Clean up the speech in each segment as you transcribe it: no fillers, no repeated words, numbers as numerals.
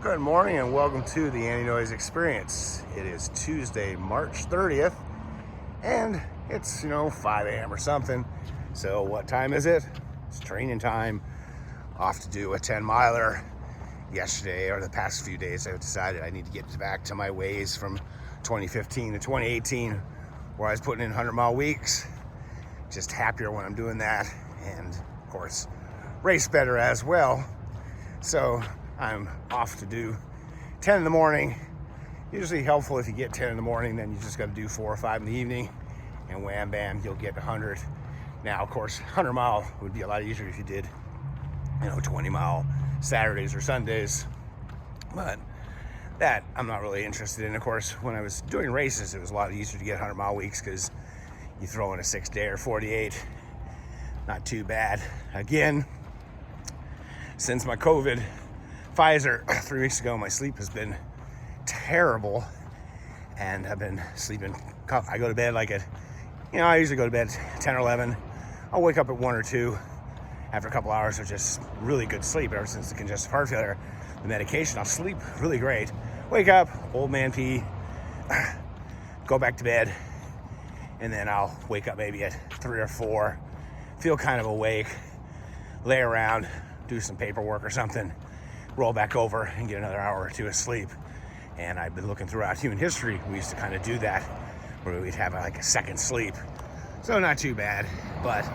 Good morning and welcome to the Anti-Noise Experience. It is Tuesday, March 30th, and it's, 5 a.m. or something. So what time is it? It's training time. Off to do a 10-miler. Yesterday, or the past few days, I've decided I need to get back to my ways from 2015 to 2018, where I was putting in 100-mile weeks. Just happier when I'm doing that, and of course, race better as well. So I'm off to do 10 in the morning. Usually helpful if you get 10 in the morning, then you just got to do 4 or 5 in the evening, and wham bam, you'll get 100. Now, of course, 100-mile would be a lot easier if you did, 20-mile Saturdays or Sundays. But that I'm not really interested in. Of course, when I was doing races, it was a lot easier to get 100-mile weeks because you throw in a 6-day or 48. Not too bad. Again, since my COVID Pfizer 3 weeks ago, my sleep has been terrible, and I've been sleeping. I go to bed I usually go to bed 10 or 11. I'll wake up at 1 or 2 after a couple hours of just really good sleep. Ever since the congestive heart failure, the medication, I'll sleep really great. Wake up, old man pee, go back to bed, and then I'll wake up maybe at 3 or 4, feel kind of awake, lay around, do some paperwork or something, roll back over and get another hour or 2 of sleep. And I've been looking throughout human history, we used to kind of do that, where we'd have a second sleep. So not too bad, but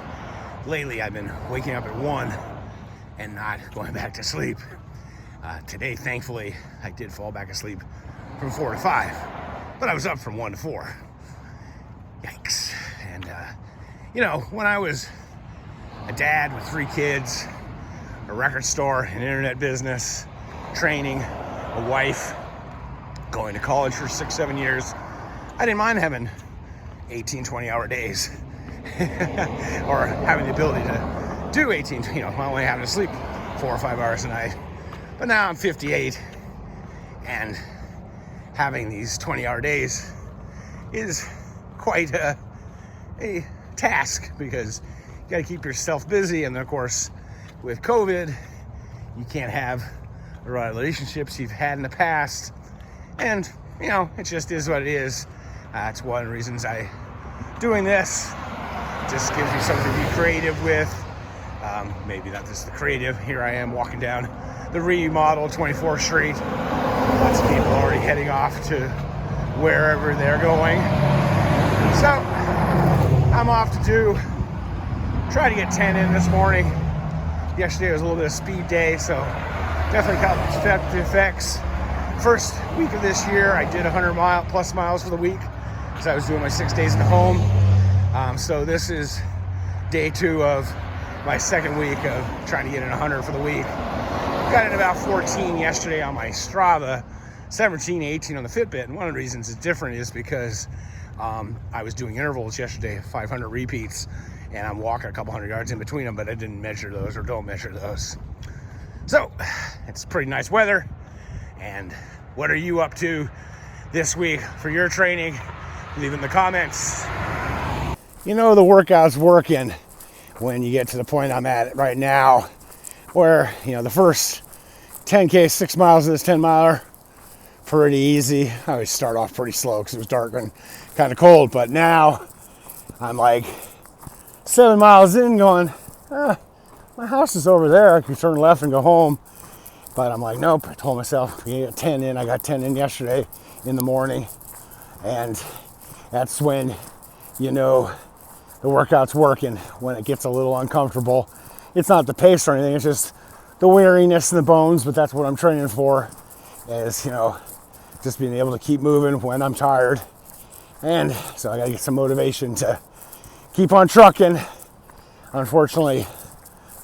lately I've been waking up at 1 and not going back to sleep. Today, thankfully, I did fall back asleep from 4 to 5, but I was up from 1 to 4. Yikes. And, when I was a dad with 3 kids, a record store, an internet business, training, a wife, going to college for 6-7 years, I didn't mind having 18, 20-hour days or having the ability to do 18, only having to sleep 4 or 5 hours a night. But now I'm 58, and having these 20-hour days is quite a task, because you got to keep yourself busy. And of course, with COVID, you can't have the right relationships you've had in the past. And, it just is what it is. That's one of the reasons I'm doing this. It just gives you something to be creative with. Maybe not just the creative. Here I am walking down the remodeled 24th Street. Lots of people already heading off to wherever they're going. So, I'm off to try to get 10 in this morning. Yesterday was a little bit of speed day, so definitely got the effects. First week of this year, I did 100 plus miles for the week because I was doing my 6 days at home. So this is day 2 of my second week of trying to get in 100 for the week. Got in about 14 yesterday on my Strava, 17, 18 on the Fitbit. And one of the reasons it's different is because I was doing intervals yesterday, 500 repeats, and I'm walking a couple hundred yards in between them, but I didn't measure those or don't measure those. So it's pretty nice weather. And what are you up to this week for your training? Leave in the comments. The workout's working when you get to the point I'm at right now, where, the first 10K, 6 miles of this 10-miler, pretty easy. I always start off pretty slow because it was dark and kind of cold, but now I'm 7 miles in going, my house is over there. I can turn left and go home. But I'm nope. I told myself, I got 10 in. I got 10 in yesterday in the morning. And that's when, the workout's working, when it gets a little uncomfortable. It's not the pace or anything. It's just the weariness in the bones. But that's what I'm training for, is, just being able to keep moving when I'm tired. And so I got to get some motivation to keep on trucking. Unfortunately,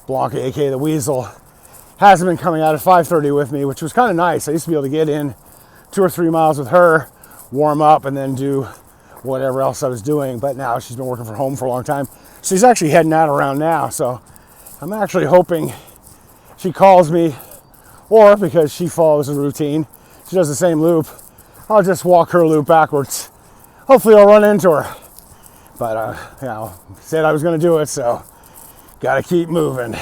Blanca, aka the Weasel, hasn't been coming out at 5:30 with me, which was kind of nice. I used to be able to get in 2 or 3 miles with her, warm up, and then do whatever else I was doing. But now she's been working from home for a long time. She's actually heading out around now. So I'm actually hoping she calls me, or because she follows a routine, she does the same loop, I'll just walk her loop backwards. Hopefully I'll run into her. But, said I was going to do it, so got to keep moving.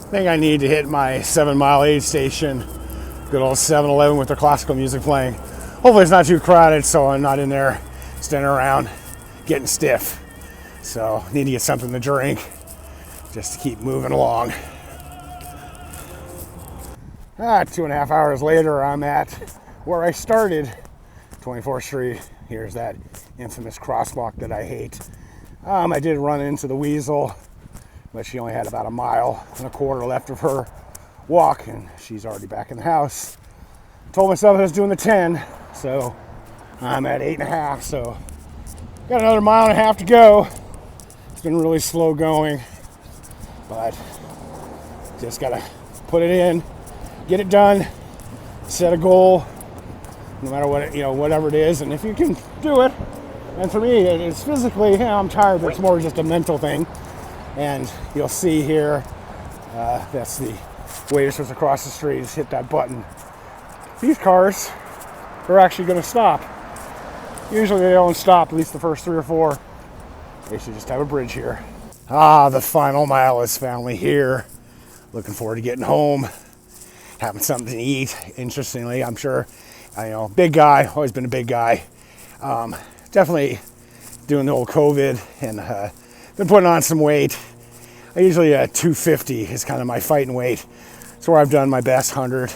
I think I need to hit my 7-mile aid station Good old 7-Eleven with their classical music playing. Hopefully it's not too crowded so I'm not in there standing around getting stiff. So need to get something to drink just to keep moving along. 2.5 hours later, I'm at where I started, 24th Street. Here's that infamous crosswalk that I hate. I did run into the weasel, but she only had about 1.25 miles left of her walk, and she's already back in the house. Told myself I was doing the 10, so I'm at 8.5, so got another 1.5 miles to go. It's been really slow going, but just gotta put it in, get it done, set a goal, no matter what whatever it is, and if you can do it. And for me, it's physically, I'm tired, but it's more just a mental thing. And you'll see here, that's the waitress across the street. Just hit that button. These cars are actually going to stop. Usually they don't stop, at least the first 3 or 4. They should just have a bridge here. The final mile is finally here. Looking forward to getting home, having something to eat. Interestingly, I'm sure, big guy, always been a big guy. Definitely doing the old COVID and been putting on some weight. I usually 250 is kind of my fighting weight. It's where I've done my best 100,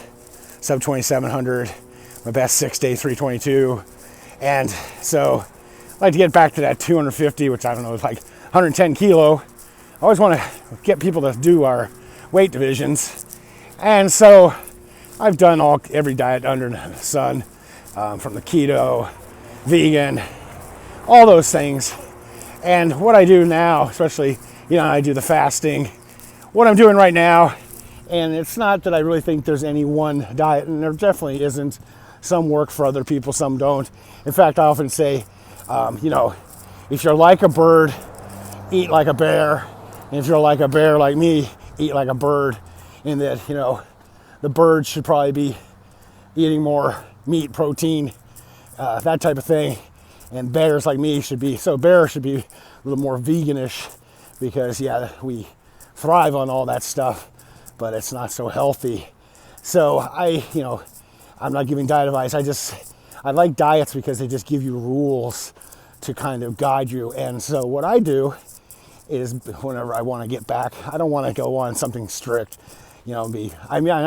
sub 2700, my best 6-day 322. And so I like to get back to that 250, which I don't know, is like 110 kilo. I always want to get people to do our weight divisions. And so I've done every diet under the sun, from the keto, vegan, all those things. And what I do now, especially, I do the fasting. What I'm doing right now, and it's not that I really think there's any one diet, and there definitely isn't. Some work for other people, some don't. In fact, I often say, if you're like a bird, eat like a bear. And if you're like a bear like me, eat like a bird. In that, the bird should probably be eating more meat, protein, that type of thing. And bears like me bears should be a little more veganish, because we thrive on all that stuff, but it's not so healthy. So I'm not giving diet advice. I like diets because they just give you rules to kind of guide you. And so what I do is, whenever I want to get back, I don't want to go on something strict, I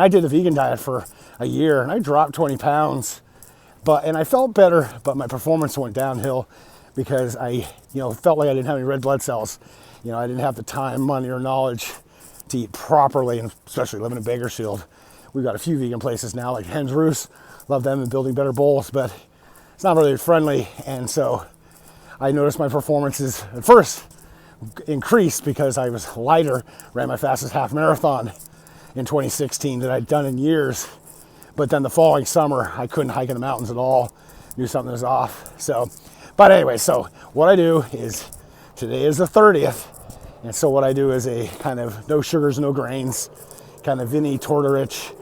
did the vegan diet for a year and I dropped 20 pounds, and I felt better, but my performance went downhill because I, felt like I didn't have any red blood cells. I didn't have the time, money, or knowledge to eat properly, and especially living in Bakersfield. We've got a few vegan places now, like Hen's Roost. Love them and building better bowls, but it's not really friendly. And so I noticed my performances at first increased because I was lighter, ran my fastest half marathon in 2016 that I'd done in years. But then the following summer, I couldn't hike in the mountains at all. Knew something was off. But anyway, so what I do is, today is the 30th. And so what I do is a kind of no sugars, no grains, kind of Vinny Tortorich,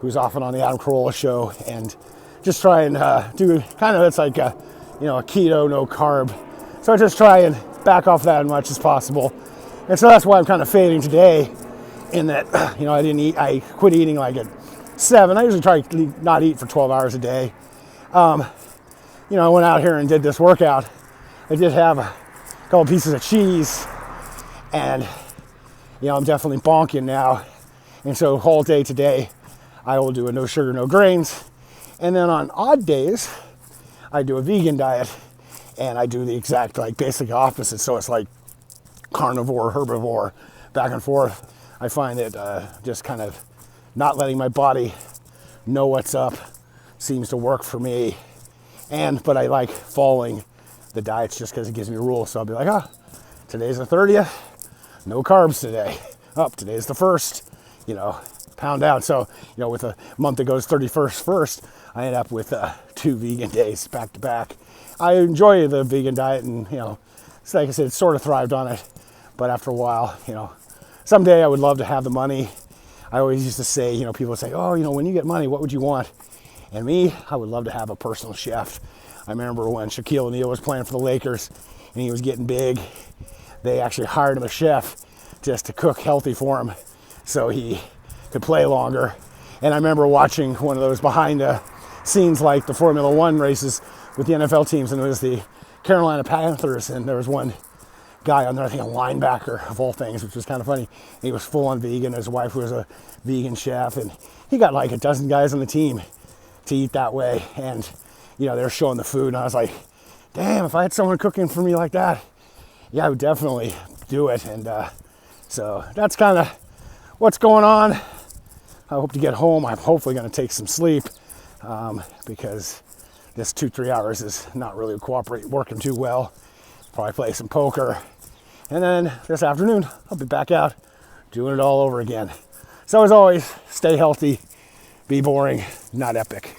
who's often on the Adam Carolla show, and just try and do kind of, it's like a keto, no carb. So I just try and back off that as much as possible. And so that's why I'm kind of fading today, in that, I quit eating like at 7. I usually try to not eat for 12 hours a day. I went out here and did this workout. I did have a couple pieces of cheese, and, I'm definitely bonking now. And so all day today, I will do a no sugar, no grains. And then on odd days, I do a vegan diet, and I do the exact, basic opposite. So it's like carnivore, herbivore, back and forth. I find that just kind of not letting my body know what's up seems to work for me. But I like following the diets just because it gives me rules. So I'll be like, today's the 30th, no carbs today. Today's the 1st, pound out. So, with a month that goes 31st first, I end up with 2 vegan days back to back. I enjoy the vegan diet, and, it's like I said, sort of thrived on it. But after a while, someday I would love to have the money. I always used to say, people would say, when you get money, what would you want? And me, I would love to have a personal chef. I remember when Shaquille O'Neal was playing for the Lakers and he was getting big, they actually hired him a chef just to cook healthy for him so he could play longer. And I remember watching one of those behind the scenes, like the Formula One races with the NFL teams, and it was the Carolina Panthers, and there was one guy on there, I think a linebacker of all things, which was kind of funny. He was full on vegan. His wife was a vegan chef, and he got like a dozen guys on the team to eat that way. And you know, they were showing the food, and I was like, damn, if I had someone cooking for me like that, yeah, I would definitely do it. And so that's kind of what's going on. I hope to get home. I'm hopefully going to take some sleep because this 2-3 hours is not really working too well. Probably play some poker. And then this afternoon, I'll be back out doing it all over again. So as always, stay healthy, be boring, not epic.